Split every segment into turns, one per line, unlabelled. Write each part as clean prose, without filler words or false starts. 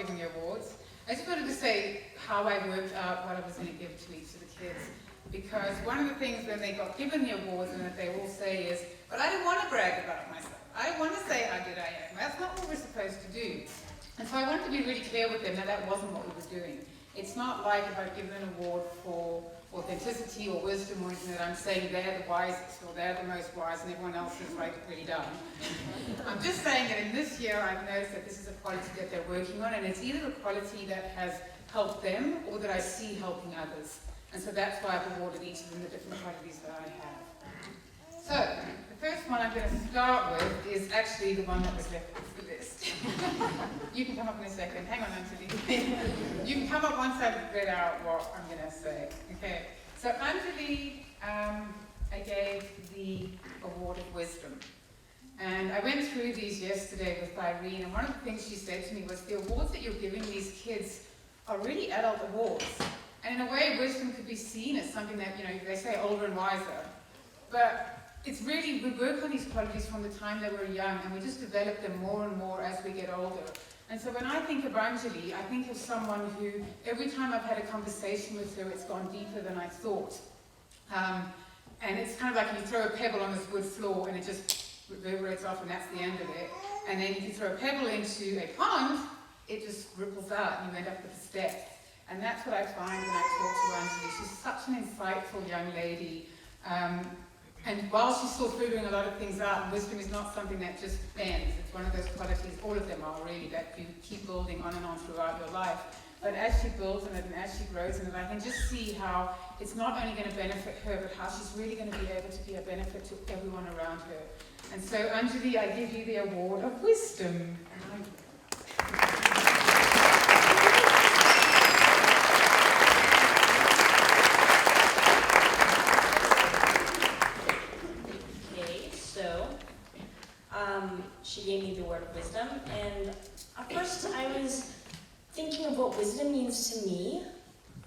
giving the awards, I just wanted to say how I worked out what I was going to give to each of the kids. Because one of the things when they got given the awards and that they all say is, but I don't want to brag about myself. I don't want to say how good I am. That's not what we're supposed to do. And so I wanted to be really clear with them that that wasn't what we were doing. It's not like if I give them an award for authenticity or wisdom or anything that I'm saying they're the wisest or they're the most wise and everyone else is like really dumb. I'm just saying that in this year I've noticed that this is a quality that they're working on, and it's either a quality that has helped them or that I see helping others. And so that's why I've awarded each of them the different qualities that I have. So, the first one I'm going to start with is actually the one that was left off the list. You can come up in a second. Hang on, Anjali. You can come up once I've read out what I'm going to say. Okay. So, Anjali, I gave the Award of Wisdom. And I went through these yesterday with Irene, and one of the things she said to me was the awards that you're giving these kids are really adult awards. And in a way, wisdom could be seen as something that, you know, they say older and wiser. But it's really, we work on these qualities from the time that we're young, and we just develop them more and more as we get older. And so when I think of Anjali, I think of someone who, every time I've had a conversation with her, it's gone deeper than I thought. And it's kind of like you throw a pebble on this wood floor, and it just reverberates off, and that's the end of it. And then if you throw a pebble into a pond, it just ripples out, and you end up with a step. And that's what I find when I talk to Anjali. She's such an insightful young lady. And while she's still figuring a lot of things out, wisdom is not something that just bends. It's one of those qualities, all of them are really, that you keep building on and on throughout your life. But as she builds in it and as she grows in it, I can just see how it's not only going to benefit her, but how she's really going to be able to be a benefit to everyone around her. And so, Anjali, I give you the Award of Wisdom.
She gave me the Word of Wisdom, and at first I was thinking of what wisdom means to me,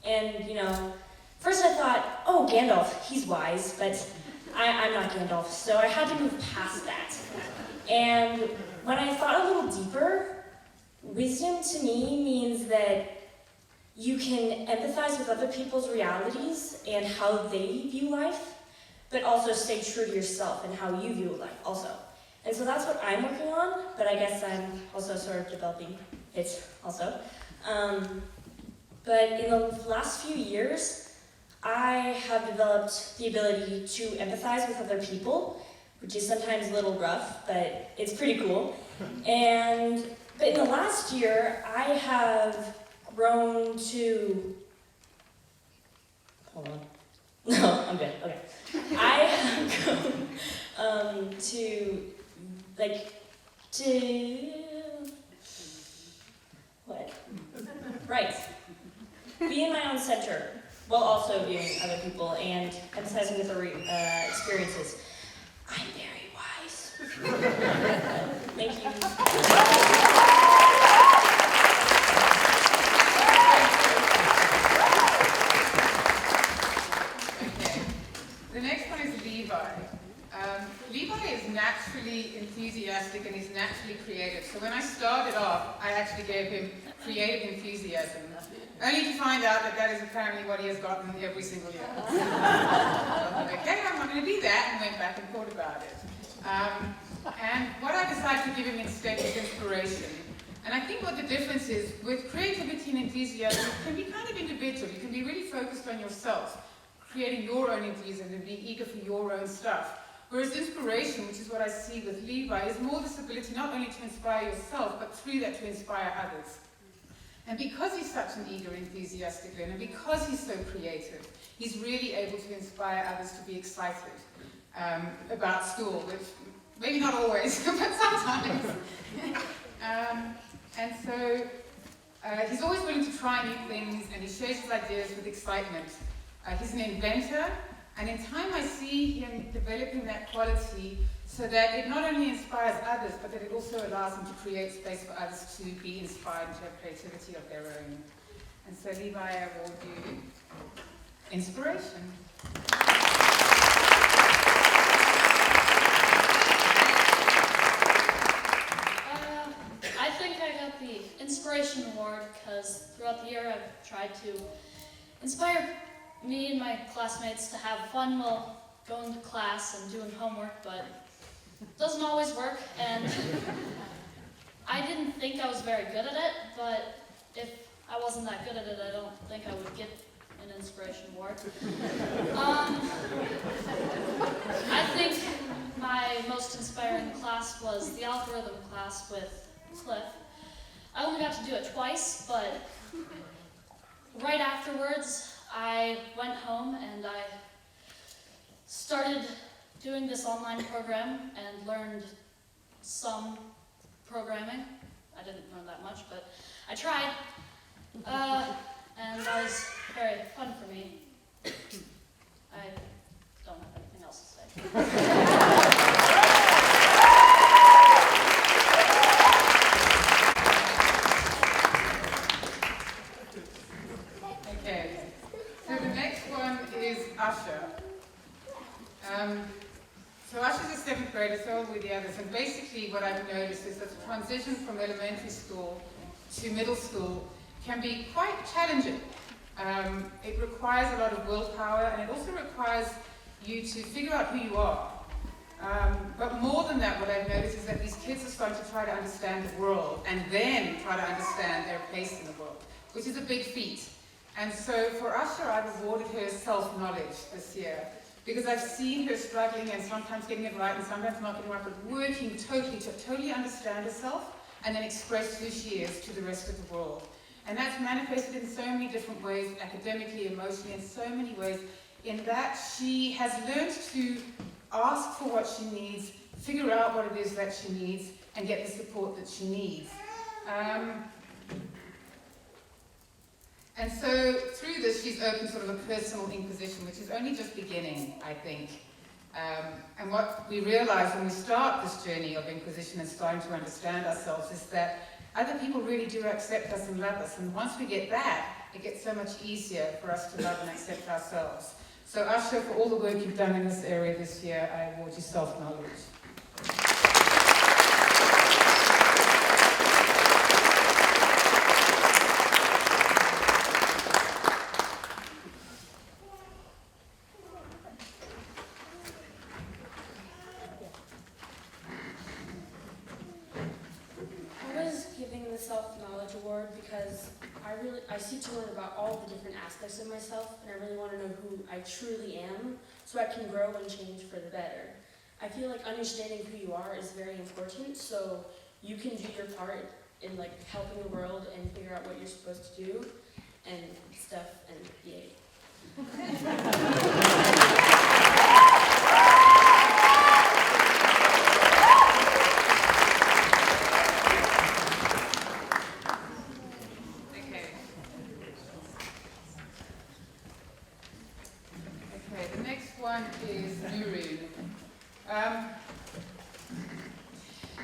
and, you know, first I thought, oh, Gandalf, he's wise, but I'm not Gandalf, so I had to move past that. And when I thought a little deeper, wisdom to me means that you can empathize with other people's realities and how they view life, but also stay true to yourself and how you view life also. And so that's what I'm working on, but I guess I'm also sort of developing it also. But in the last few years, I have developed the ability to empathize with other people, which is sometimes a little rough, but it's pretty cool. But in the last year, I have grown to... Hold on. No, I'm good, okay. I have grown what? Right. Be in my own center, while also viewing other people and emphasizing with their experiences. I'm very wise. Thank you.
Okay. The next one is Levi. Levi is naturally enthusiastic and he's naturally creative. So when I started off, I actually gave him creative enthusiasm, only to find out that that is apparently what he has gotten every single year. So I thought, okay, I'm not going to do that, and went back and thought about it. And what I decided to give him instead is inspiration. And I think what the difference is, with creativity and enthusiasm, it can be kind of individual. You can be really focused on yourself, creating your own enthusiasm and being eager for your own stuff. Whereas inspiration, which is what I see with Levi, is more this ability not only to inspire yourself, but through that to inspire others. And because he's such an eager, enthusiastic learner, because he's so creative, he's really able to inspire others to be excited about school, which maybe not always, but sometimes. And so he's always willing to try new things, and he shares his ideas with excitement. He's an inventor, and in time I see him developing that quality so that it not only inspires others, but that it also allows him to create space for others to be inspired and to have creativity of their own. And so Levi, I award you inspiration.
I think I got the Inspiration Award because throughout the year I've tried to inspire me and my classmates to have fun while going to class and doing homework, but it doesn't always work, and I didn't think I was very good at it, but if I wasn't that good at it, I don't think I would get an inspiration award. I think my most inspiring class was the algorithm class with Cliff. I only got to do it twice, but right afterwards I went home and I started doing this online program and learned some programming. I didn't learn that much, but I tried. And that was very fun for me. I don't have anything else to say.
Okay, so the next one is Usher. So Usher's a 7th grader, so with the others, and basically what I've noticed is that the transition from elementary school to middle school can be quite challenging. It requires a lot of willpower, and it also requires you to figure out who you are. But more than that, what I've noticed is that these kids are starting to try to understand the world, and then try to understand their place in the world, which is a big feat. And so for Usher, I've awarded her self-knowledge this year, because I've seen her struggling and sometimes getting it right and sometimes not getting it right, but working to totally understand herself and then express who she is to the rest of the world. And that's manifested in so many different ways, academically, emotionally, in so many ways, in that she has learned to ask for what she needs, figure out what it is that she needs, and get the support that she needs. And so through this, she's opened sort of a personal inquisition, which is only just beginning, I think. And what we realize when we start this journey of inquisition and starting to understand ourselves is that other people really do accept us and love us. And once we get that, it gets so much easier for us to love and accept ourselves. So Usher, for all the work you've done in this area this year, I award you self-knowledge.
Self-knowledge award because I seek to learn about all the different aspects of myself, and I really want to know who I truly am so I can grow and change for the better. I feel like understanding who you are is very important, so you can do your part in like helping the world and figure out what you're supposed to do and stuff, and yay.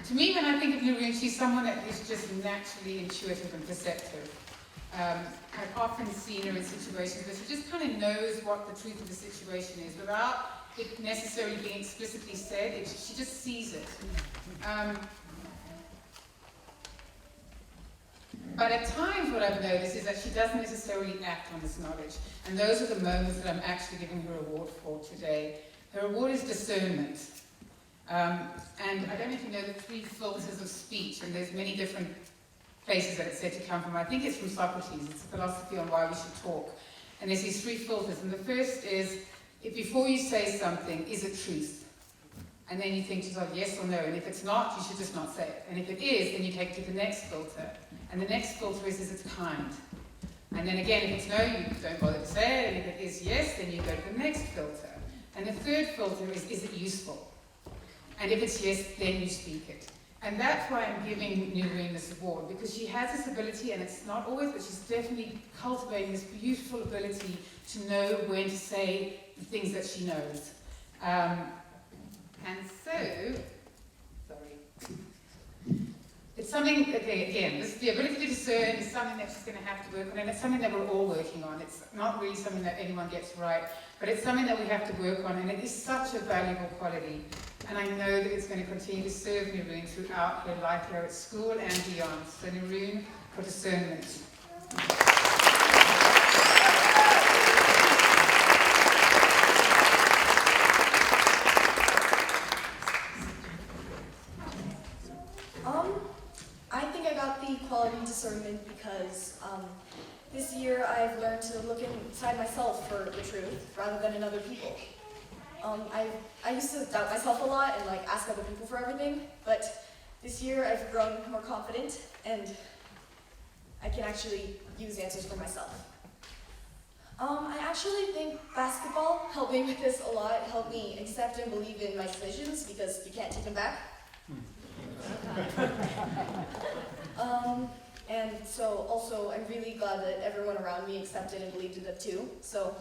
To me, when I think of Noreen, she's someone that is just naturally intuitive and perceptive. I've often seen her in situations where she just kind of knows what the truth of the situation is without it necessarily being explicitly said. She just sees it. But at times what I've noticed is that she doesn't necessarily act on this knowledge. And those are the moments that I'm actually giving her award for today. Her award is discernment. And I don't know if you know the 3 filters of speech, and there's many different places that it's said to come from. I think it's from Socrates. It's a philosophy on why we should talk. And there's these 3 filters. And the first is, if before you say something, is it truth? And then you think to yourself, yes or no. And if it's not, you should just not say it. And if it is, then you take it to the next filter. And the next filter is it kind? And then again, if it's no, you don't bother to say it. And if it is yes, then you go to the next filter. And the third filter is it useful? And if it's yes, then you speak it. And that's why I'm giving Noreen this award, because she has this ability, and it's not always, but she's definitely cultivating this beautiful ability to know when to say the things that she knows. And so, it's something, again, the ability to discern is something that she's going to have to work on, and it's something that we're all working on. It's not really something that anyone gets right, but it's something that we have to work on, and it is such a valuable quality. And I know that it's going to continue to serve Noreen throughout her life here at school and beyond. So Noreen, for discernment.
I think I got the quality discernment because this year I've learned to look inside myself for the truth rather than in other people. I used to doubt myself a lot and like ask other people for everything, but this year I've grown more confident and I can actually use answers for myself. I actually think basketball helped me with this a lot. It helped me accept and believe in my decisions because you can't take them back. And so also I'm really glad that everyone around me accepted and believed in it too. So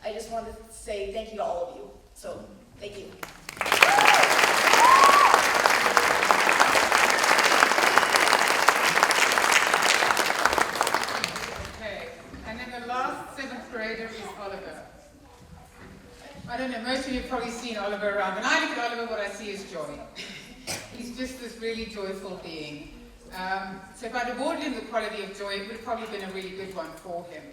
I just wanted to say thank you to all of you. So thank you.
Okay, and then the last 7th grader is Oliver. I don't know, most of you have probably seen Oliver around. When I look at Oliver, what I see is joy. He's just this really joyful being. So if I'd awarded him the quality of joy, it would have probably been a really good one for him.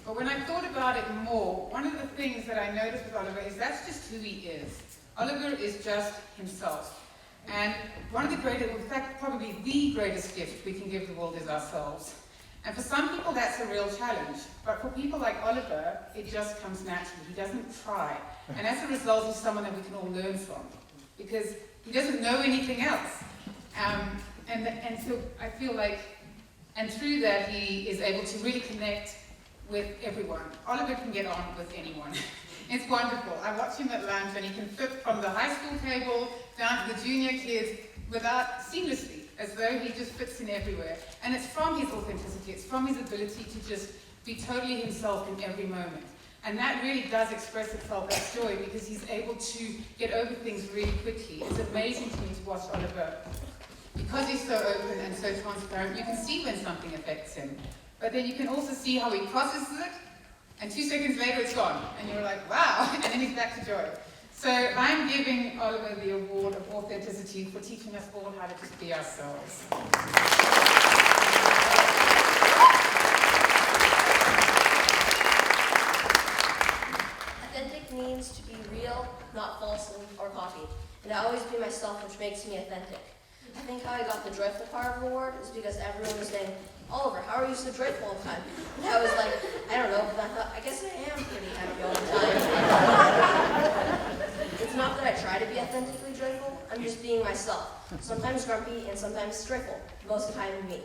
But when I thought about it more, one of the things that I noticed with Oliver is that's just who he is. Oliver is just himself. And one of the greatest, in fact, probably the greatest gift we can give the world is ourselves. And for some people, that's a real challenge. But for people like Oliver, it just comes naturally. He doesn't try. And as a result, he's someone that we can all learn from. Because he doesn't know anything else. And so I feel like, and through that, he is able to really connect with everyone. Oliver can get on with anyone. It's wonderful. I watch him at lunch and he can flip from the high school table down to the junior kids seamlessly, as though he just fits in everywhere. And it's from his authenticity, it's from his ability to just be totally himself in every moment. And that really does express itself as joy because he's able to get over things really quickly. It's amazing to me to watch Oliver. Because he's so open and so transparent, you can see when something affects him. But then you can also see how he processes it, and 2 seconds later it's gone. And you're like, wow, and then he's back to joy. So I'm giving Oliver the award of authenticity for teaching us all how to just be ourselves.
Authentic means to be real, not false or copied. And I always be myself, which makes me authentic. I think how I got the joyful part of the award is because everyone was saying, Oliver, how are you so joyful all the time? And I was like, I don't know, but I thought, I guess I am pretty happy all the time. It's not that I try to be authentically joyful, I'm just being myself. Sometimes grumpy and sometimes joyful. Most of the time, me.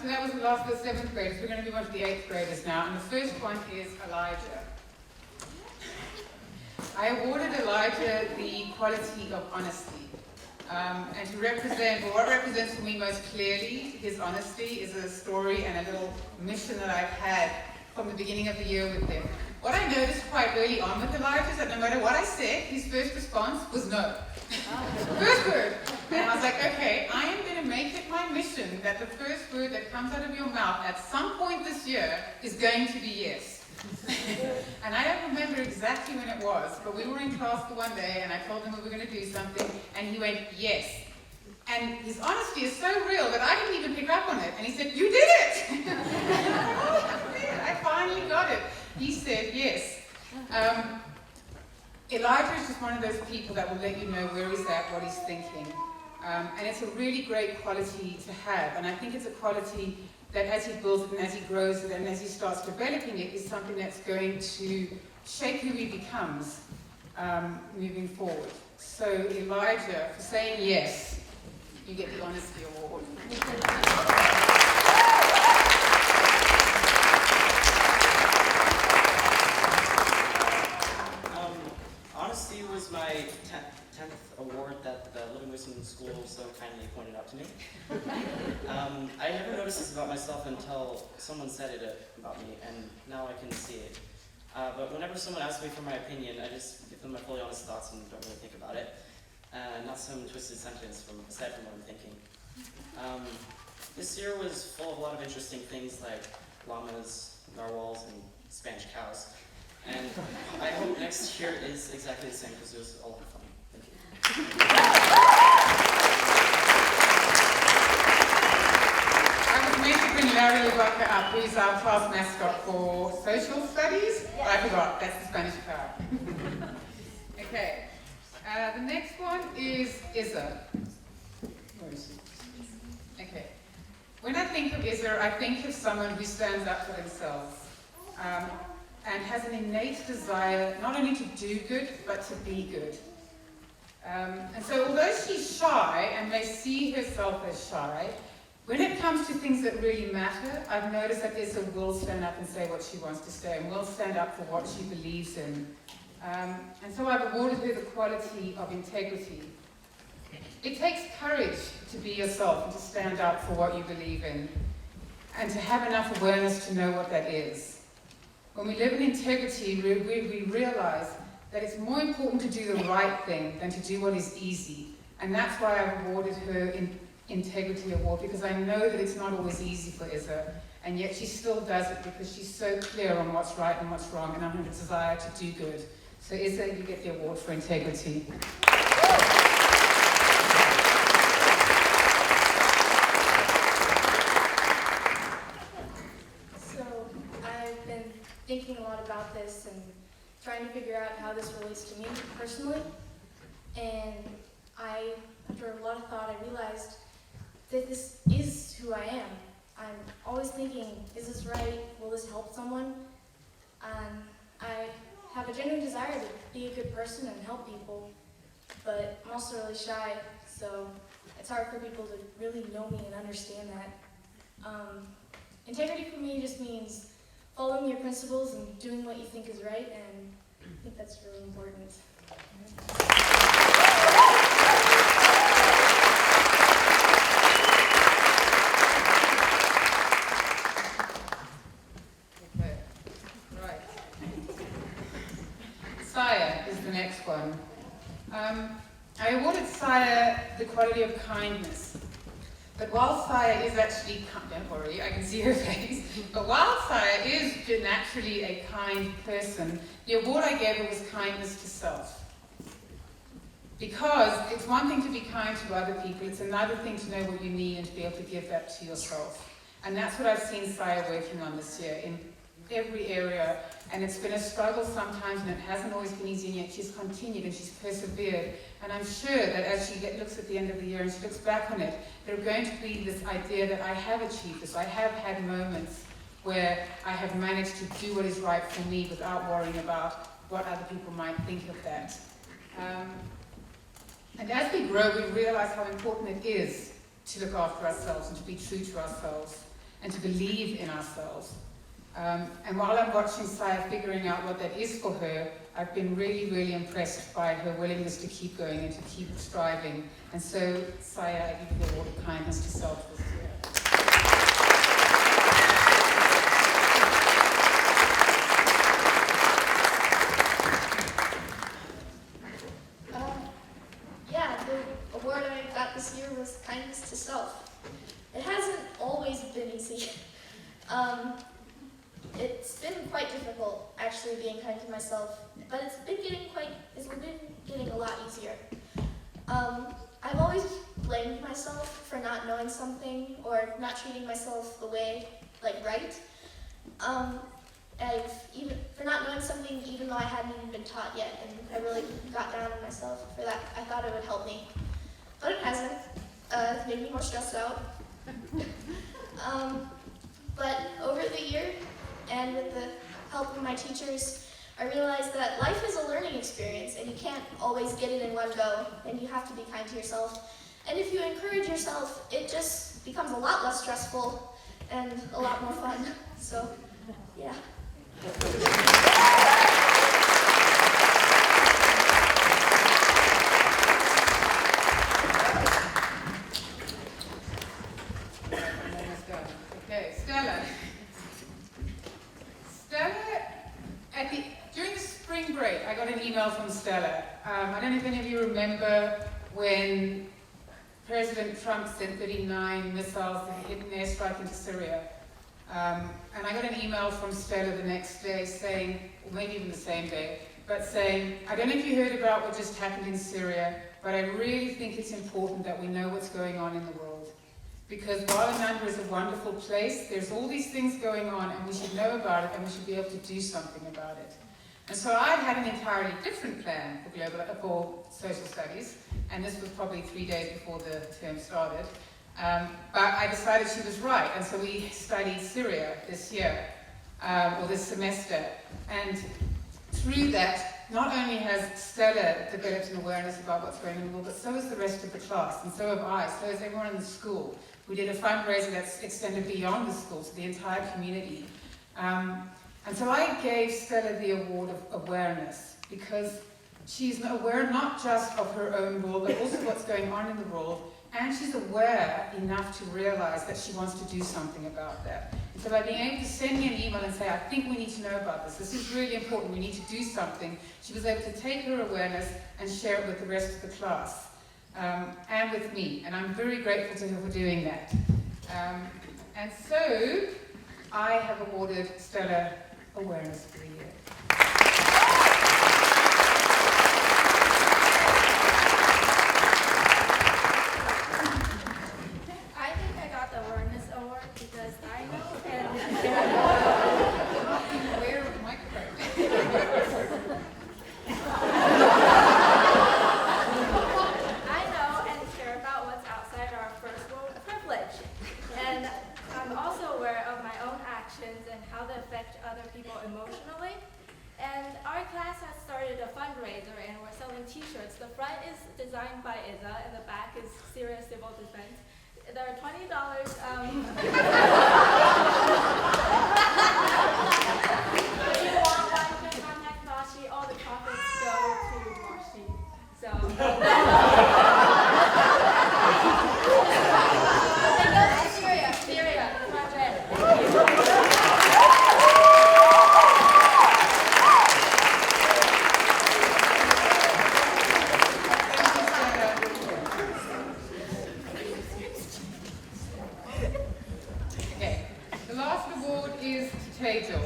So that was the last of the 7th graders. We're going to move on to the 8th graders now. And the first one is Elijah. I awarded Elijah the quality of honesty. And to represent, well, what represents for me most clearly his honesty is a story and a little mission that I've had from the beginning of the year with him. What I noticed quite early on with Elijah is that no matter what I said, his first response was no. First word. And I was like, okay, I am going to make it my mission that the first word that comes out of your mouth at some point this year is going to be yes. And I don't remember exactly when it was, but we were in class the one day and I told him we were going to do something and he went, yes. And his honesty is so real that I didn't even pick up on it. And he said, you did it! I finally got it. He said yes. Elijah is just one of those people that will let you know where he's at, what he's thinking. And it's a really great quality to have. And I think it's a quality that as he builds it and as he grows it and as he starts developing it is something that's going to shape who he becomes moving forward. So Elijah, for saying yes, you get the Honesty Award.
Honesty was my 10th award that the Living Wisdom School so kindly pointed out to me. I never noticed this about myself until someone said it about me, and now I can see it. But whenever someone asks me for my opinion, I just give them my fully honest thoughts and don't really think about it. Not some twisted sentence aside from what I'm thinking. This year was full of a lot of interesting things like llamas, narwhals, and Spanish cows. And I hope next year is exactly the same because it was a lot of fun. Thank you.
I was meant to bring Larry Walker up, who's our class mascot for social studies. But I forgot, that's the Spanish card. Okay. The next one is Izza. Where is she? Okay. When I think of Izza, I think of someone who stands up for themselves and has an innate desire not only to do good, but to be good. And so although she's shy and may see herself as shy, when it comes to things that really matter, I've noticed that Izza will stand up and say what she wants to say and will stand up for what she believes in. And so I've awarded her the quality of integrity. It takes courage to be yourself and to stand up for what you believe in, and to have enough awareness to know what that is. When we live in integrity, we realize that it's more important to do the right thing than to do what is easy. And that's why I've awarded her Integrity Award, because I know that it's not always easy for Izza, and yet she still does it because she's so clear on what's right and what's wrong, and on her desire to do good. So Izza, you get the award for integrity.
So I've been thinking a lot about this and trying to figure out how this relates to me personally. And after a lot of thought, I realized that this is who I am. I'm always thinking, is this right? Will this help someone? And I have a genuine desire to be a good person and help people, but I'm also really shy, so it's hard for people to really know me and understand that. Integrity for me just means following your principles and doing what you think is right, and I think that's really important.
Okay, right. Saya is the next one. I awarded Saya the quality of kindness. But while Saya is actually, don't worry, I can see her face, but while Saya is naturally a kind person, the award I gave her was kindness to self. Because it's one thing to be kind to other people, it's another thing to know what you need and to be able to give that to yourself. And that's what I've seen Saya working on this year in every area. And it's been a struggle sometimes, and it hasn't always been easy, and yet she's continued and she's persevered. And I'm sure that as she looks at the end of the year and she looks back on it, there's going to be this idea that I have achieved this. I have had moments where I have managed to do what is right for me without worrying about what other people might think of that. And as we grow, we realize how important it is to look after ourselves and to be true to ourselves and to believe in ourselves. And while I'm watching Saya figuring out what that is for her, I've been really, really impressed by her willingness to keep going and to keep striving. And so, Saya, I give you the award of kindness to self this year.
Yeah, the award I got this year was kindness to self. It hasn't always been easy. It's been quite difficult actually being kind to myself, but it's been getting a lot easier. I've always blamed myself for not knowing something or not treating myself the way, right. For not knowing something even though I hadn't even been taught yet, and I really got down on myself for that. I thought it would help me, but it hasn't. It's made me more stressed out. But over the year, and with the help of my teachers, I realized that life is a learning experience, and you can't always get it in one go, and you have to be kind to yourself. And if you encourage yourself, it just becomes a lot less stressful and a lot more fun. So, yeah.
Okay, Stella. During the spring break, I got an email from Stella. I don't know if any of you remember when President Trump sent 39 missiles that hit an airstrike into Syria. And I got an email from Stella the next day saying, or maybe even the same day, but saying, I don't know if you heard about what just happened in Syria, but I really think it's important that we know what's going on in the world. Because while Ananda is a wonderful place, there's all these things going on and we should know about it and we should be able to do something about it. And so I had an entirely different plan for social studies, and this was probably 3 days before the term started. But I decided she was right, and so we studied Syria this year, or this semester. And through that, not only has Stella developed an awareness about what's going on in the world, but so has the rest of the class, and so have I, so has everyone in the school. We did a fundraiser that's extended beyond the school to the entire community. And so I gave Stella the award of awareness, because she's aware not just of her own world, but also what's going on in the world, and she's aware enough to realize that she wants to do something about that. And so by being able to send me an email and say, I think we need to know about this, this is really important, we need to do something, she was able to take her awareness and share it with the rest of the class, and with me, and I'm very grateful to her for doing that. And so, I have awarded Stella Awareness for the Year.
I think I got the awareness award because I know and
Where was the microphone?
I know and care about what's outside our first world privilege. And I'm also aware of my own actions and how they affect other people emotionally. And our class has started a fundraiser and we're selling t-shirts. The front is designed by Iza and the back is Syria Civil Defense. They're $20. If you want one, you can contact Mashi. All the profits go to Mashi. So, they go to Syria, the front red.
Okay, the last award is to Tejal.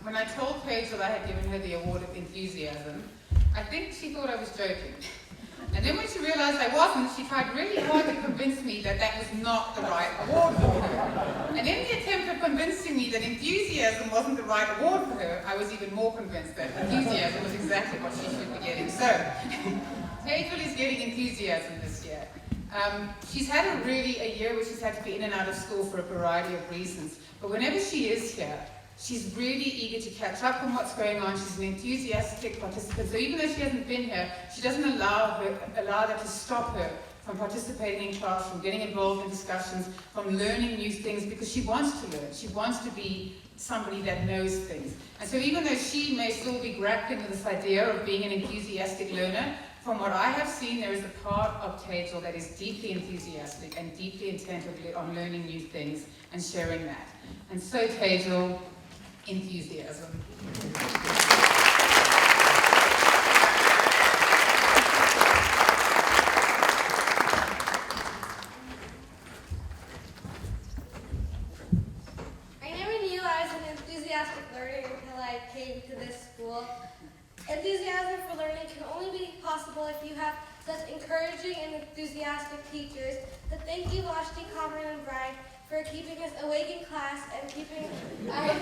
When I told Tejal I had given her the award of enthusiasm, I think she thought I was joking. And then when she realized I wasn't, she tried really hard to convince me that that was not the right award for her. And in the attempt of convincing me that enthusiasm wasn't the right award for her, I was even more convinced that enthusiasm was exactly what she should be getting. So, Tejal is getting enthusiasm this year. She's had a year where she's had to be in and out of school for a variety of reasons. But whenever she is here, she's really eager to catch up on what's going on. She's an enthusiastic participant. So even though she hasn't been here, she doesn't allow that to stop her from participating in class, from getting involved in discussions, from learning new things, because she wants to learn. She wants to be somebody that knows things. And so even though she may still be grappling with this idea of being an enthusiastic learner, from what I have seen, there is a part of Tejal that is deeply enthusiastic and deeply intent on learning new things and sharing that. And so Tejal, enthusiasm.
I never knew I was an enthusiastic learner until I came to this school. Enthusiasm for learning can only be possible if you have such encouraging and enthusiastic teachers. So thank you, Vashti, Cameron, and Brian, for keeping us awake in class and keeping our